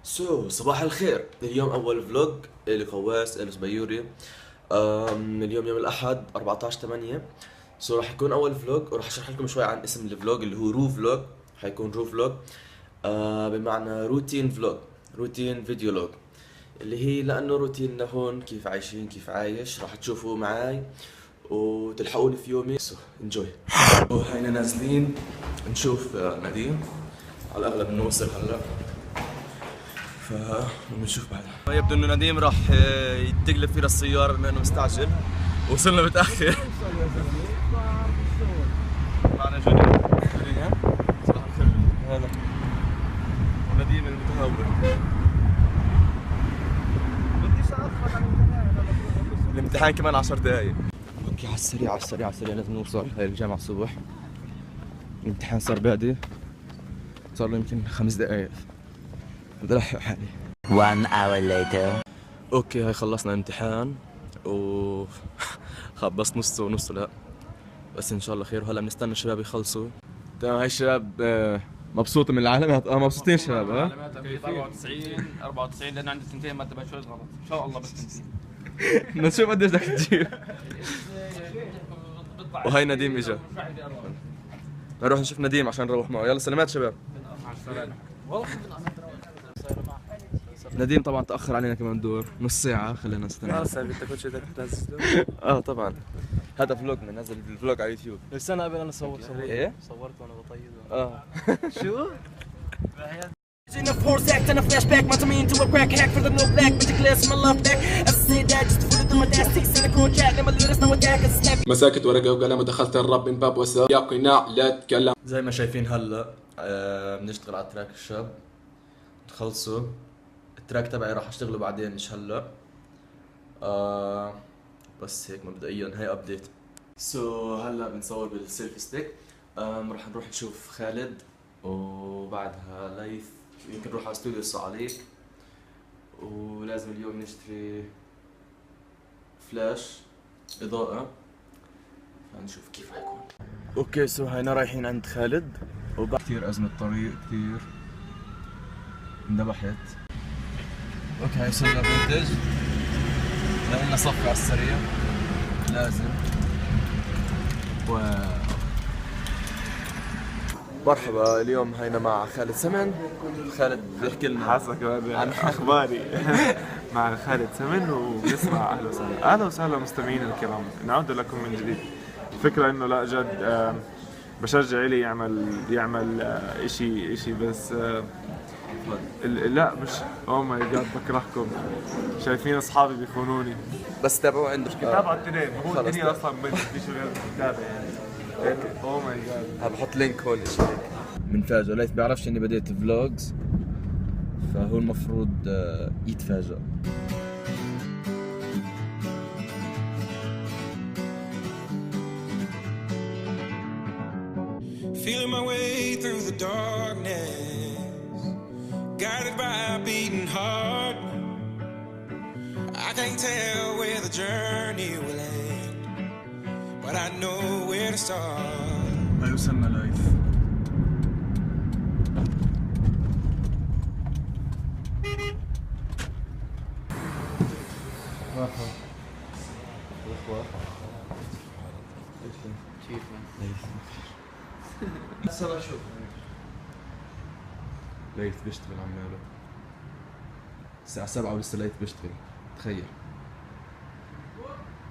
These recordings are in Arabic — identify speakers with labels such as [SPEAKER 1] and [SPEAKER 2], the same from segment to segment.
[SPEAKER 1] صباح الخير. اليوم اول فلوج لقواس الزبيوري. اليوم يوم الاحد 14/8. راح يكون اول فلوج، وراح اشرح لكم شوي عن اسم الفلوج اللي هو رو فلوج. حيكون رو فلوج، بمعنى روتين فلوج، روتين فيديو لوج، اللي هي لانه روتين لهون كيف عايشين كيف عايش راح تشوفوا معاي وتلحقوني في يومي. انجوي. وهينا نازلين نشوف نديم، على الاغلب انه وصل هلا، فبنشوف بعدها. يبدو انه نديم راح يتقلب فينا السيارة بما انه مستعجل، وصلنا متأخر. معنا جوني. صباح الخير. هلا. ونديم المتهور. بديش أأخر عن الامتحان كمان 10 دقايق. اوكي، على السريع لازم نوصل. هاي الجامعة الصبح. الامتحان صار بادي، صار له يمكن 5 دقايق. بدي ألحق حالي.
[SPEAKER 2] 1 hour later.
[SPEAKER 1] اوكي، هاي خلصنا امتحان و خبصت نصه ونصه، لا بس ان شاء الله خير. وهلا بنستنى الشباب يخلصوا. تمام، هاي الشباب مبسوطة من العلامات. مبسوطين شباب.
[SPEAKER 3] علامات 94 لان عندي سنتين ماده شوي غلط. ان شاء الله بس تنتهي.
[SPEAKER 1] نشوف قديش بدك تجيب. وهي نديم اجا. نروح نشوف نديم عشان نروح معه. يلا سلامات شباب.
[SPEAKER 3] مع السلامه.
[SPEAKER 1] نديم طبعا تأخر علينا كمان دور، نص ساعة خلينا نستنى.
[SPEAKER 3] خلاص انت كل شيء بدك تنزله.
[SPEAKER 1] طبعا هذا فلوجنا، نزل الفلوج على يوتيوب.
[SPEAKER 3] السنه قبل انا صورت
[SPEAKER 1] ايه؟
[SPEAKER 3] صورت وانا بطيب.
[SPEAKER 1] شو؟
[SPEAKER 4] In a force act and a flashback, my me into a crack hack for the no black magic glass my love back. I say that just to put it on my dash, in a cool chat, never let us know what that is snap.
[SPEAKER 5] مساكت ورقة وقلم ودخلت الرب من باب وسام يا قناع لا تتكلم.
[SPEAKER 1] زي ما شايفين هلا بنشتغل على تراك الشاب. تخلصوا التراك تبعي راح اشتغله بعدين، مش هلا. بس هيك مبدئيا هاي ابديت. هلا بنصور بالسيلفي ستيك. راح نروح نشوف خالد، وبعدها لايف يمكن نروح على استوديو الصعاليك. ولازم اليوم نشتري فلاش اضاءة، فنشوف كيف حيكون. اوكي هينا رايحين عند خالد. كثير أزمة طريق، كثير انذبحت. اوكي وصلنا فينتج، لقينا صفقة على السريع لازم. مرحبا، اليوم هينا مع خالد سمن. خالد بيحكي لنا
[SPEAKER 6] حاسك عن اخباري مع خالد سمن، وبنسمع اهلا وسهلا مستمعينا الكرام، نعود لكم من جديد. الفكره انه لا جد بشجع إلي يعمل اشي بس لا مش او ماي جاد بكرهكم، شايفين اصحابي بيخونوني.
[SPEAKER 1] بس تابعوا عنده.
[SPEAKER 6] تابعوا التنين، هو الدنيا اصلا ما فيش غير تتابع يعني. او ماي جاد،
[SPEAKER 1] بحط لينك هون شيء هيك بنفاجئ. ليث بيعرفش اني بديت فلوجز، فهو المفروض يتفاجئ.
[SPEAKER 7] Feeling my way through the darkness, guided by a beating heart. I can't tell where the journey will end, but I know where to start.
[SPEAKER 1] هاي وصلنا لايف.
[SPEAKER 3] هسه بشوف.
[SPEAKER 1] ليث بيشتغل عماله الساعة 7 ولسه ليث بيشتغل، تخيل.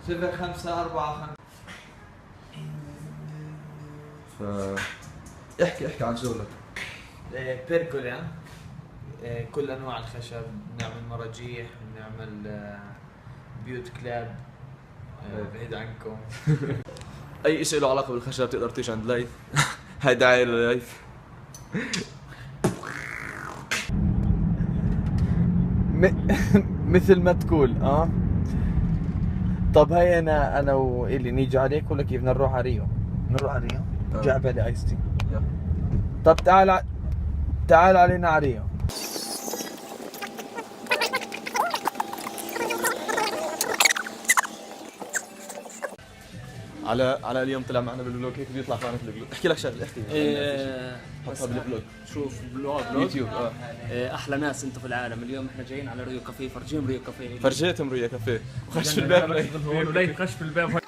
[SPEAKER 3] 7 5 4 5.
[SPEAKER 1] احكي عن شغلك.
[SPEAKER 3] بيركولا، كل انواع الخشب، بنعمل مراجيح، بنعمل بيوت كلاب. بعيد عنكم.
[SPEAKER 1] اي شيء له علاقة بالخشب تقدر تيجي عند ليث. هاي دعاية لليث.
[SPEAKER 3] مثل ما تقول. طب هاي انا وإلي نيجي عليك ولا كيف؟ نروح على ريو. جاب لي ايس تي. طب تعال علينا على ريو.
[SPEAKER 1] على اليوم طلع معنا بالفلوج، هيك بيطلع معنا في الفلوج. احكي لك شغله، احكي حطها بالفلوج.
[SPEAKER 8] شوف بلوج
[SPEAKER 1] يوتيوب.
[SPEAKER 8] احلى ناس انتم في العالم. اليوم احنا جايين على ريو كافيه، فرجيهم ريو كافيه.
[SPEAKER 1] فرجيتهم ريا كافيه وخش في الباب
[SPEAKER 8] وليه خش في الباب.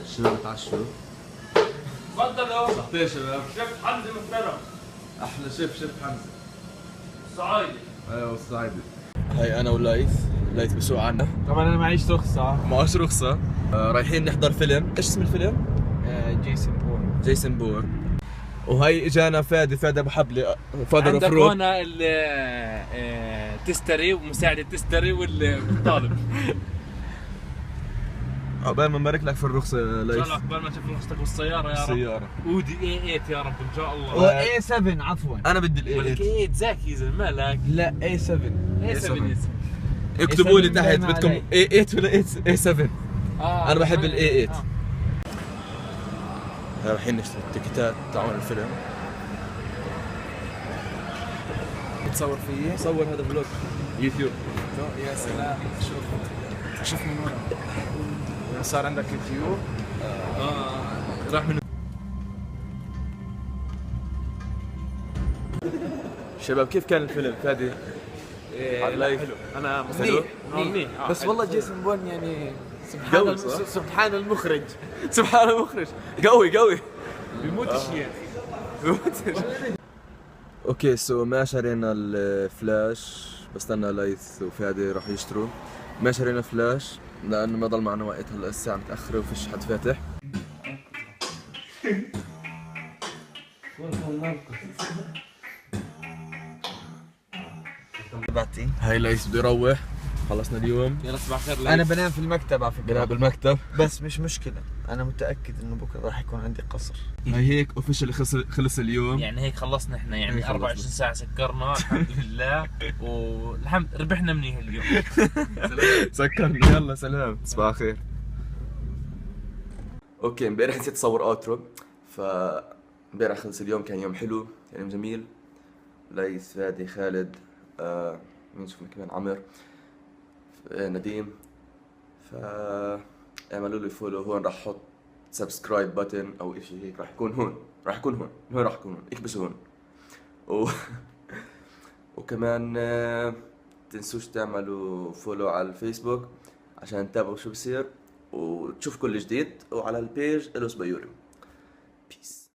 [SPEAKER 1] الشباب تعشوا.
[SPEAKER 8] تفضلوا.
[SPEAKER 1] صحتين شباب.
[SPEAKER 8] شيف حمزه محترم.
[SPEAKER 1] احلى شيف حمزه.
[SPEAKER 8] صعيدي.
[SPEAKER 1] ايوه الصعيدي. هاي انا ليث بسوق عنا.
[SPEAKER 6] طبعا انا معيش رخصه.
[SPEAKER 1] معوش رخصه. رايحين نحضر فيلم. ايش اسم الفيلم؟ جيسون بورن. وهي اجانا فادي ابو حبلي فادر اوف
[SPEAKER 8] عندك
[SPEAKER 1] روك.
[SPEAKER 8] هون التستري ومساعد التستري والطالب.
[SPEAKER 1] عقبال ما نبارك لك في الرخصه
[SPEAKER 8] ان شاء
[SPEAKER 1] ليث.
[SPEAKER 8] الله عقبال ما تشوف رخصتك بالسياره يا رب.
[SPEAKER 1] السياره.
[SPEAKER 8] ودي A8 يا رب ان شاء الله.
[SPEAKER 3] هو A7 عفوا.
[SPEAKER 1] انا بدي الاي
[SPEAKER 8] ولك 8 زاكي يا زلمه مالك.
[SPEAKER 3] لا A7.
[SPEAKER 8] A7.
[SPEAKER 1] اكتبوا لي
[SPEAKER 3] A7
[SPEAKER 1] تحت
[SPEAKER 3] دايما
[SPEAKER 1] بدكم
[SPEAKER 3] علي.
[SPEAKER 1] A8 ولا A7. انا بحب الاي 8. رايحين نشتري التيكيتات تاعون الفيلم.
[SPEAKER 3] بتصور فيي؟
[SPEAKER 1] صور هذا فلوج يوتيوب.
[SPEAKER 3] يا سلام. شوف من وين صار عندك يوتيوب.
[SPEAKER 1] راح من شباب كيف كان الفيلم فادي؟
[SPEAKER 8] حلو. انا منيح.
[SPEAKER 3] بس والله جيسون بورن يعني
[SPEAKER 1] قوي صح؟
[SPEAKER 3] سبحان المخرج.
[SPEAKER 1] سبحان المخرج قوي
[SPEAKER 8] بيموتش يا اخي.
[SPEAKER 1] اوكي سو ما شرينا الفلاش، بستنى ليث وفادي راح يشتروا. ما شرينا فلاش لانه ما ضل معنا وقت، هلا الساعة متأخرة وفيش حد فاتح. هاي ليث بده يروح، خلصنا اليوم.
[SPEAKER 8] يلا صباح الخير.
[SPEAKER 3] انا بنام في المكتب على فكره.
[SPEAKER 1] بنام بالمكتب.
[SPEAKER 3] بس مش مشكله، انا متاكد انه بكره راح يكون عندي قصر.
[SPEAKER 1] هاي هيك اوفيشلي خلص اليوم.
[SPEAKER 8] يعني هيك خلصنا احنا،
[SPEAKER 1] هيك
[SPEAKER 8] يعني
[SPEAKER 1] خلصنا.
[SPEAKER 8] 24 ساعة سكرنا الحمد لله، والحمد ربحنا منيح اليوم.
[SPEAKER 1] سكرنا. يلا سلام، تصبح على خير. اوكي امبارح نسيت اصور اوترو، امبارح خلص اليوم، كان يوم حلو، كان يوم جميل. ليث، فادي، خالد، مين شفنا كمان، عمر، نديم. اعملوا لي فولو هون، راح احط سبسكرايب بutton او اشي هيك، راح يكون هون، راح يكون هون، اكبسوا هون. وكمان تنسوش تعملوا فولو على الفيسبوك عشان تتابعوا شو بصير وتشوف كل جديد، وعلى البيج الوس بيوري.